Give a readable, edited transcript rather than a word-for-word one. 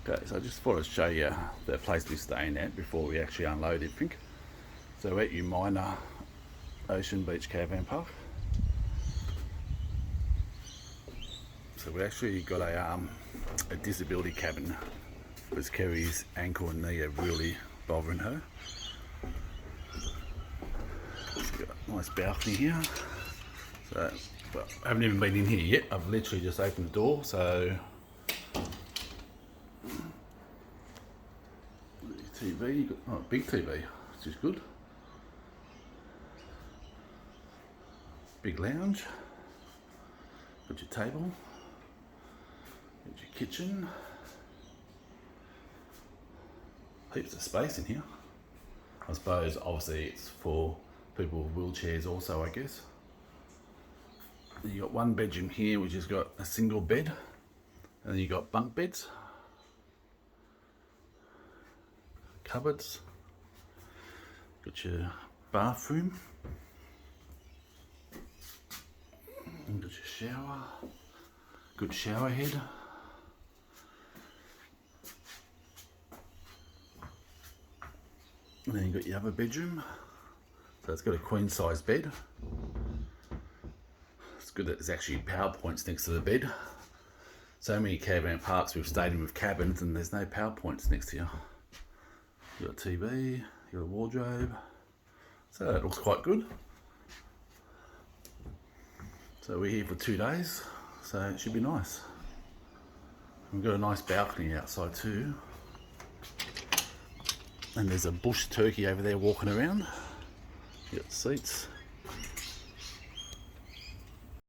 Okay, so I just thought I'd show you the place we're staying at before we actually unload everything. So we're at Umina Ocean Beach Caravan Park. So we actually got a disability cabin because Kerry's ankle and knee are really bothering her. So we've got a nice balcony here. So, but I haven't even been in here yet. I've literally just opened the door. So TV, you've got big TV, which is good. Big lounge. Got your table. Got your kitchen. Heaps of space in here. I suppose obviously it's for people with wheelchairs also, I guess. Then you got one bedroom here which has got a single bed, and then you got bunk beds, cupboards, got your bathroom, and got your shower, good shower head. And then you've got your other bedroom. So it's got a queen size bed. It's good that there's actually power points next to the bed. So many caravan parks we've stayed in with cabins and there's no power points next to you. You've got a TV, you've got a wardrobe. So it looks quite good. So we're here for 2 days, so it should be nice. We've got a nice balcony outside too. And there's a bush turkey over there walking around. You got seats,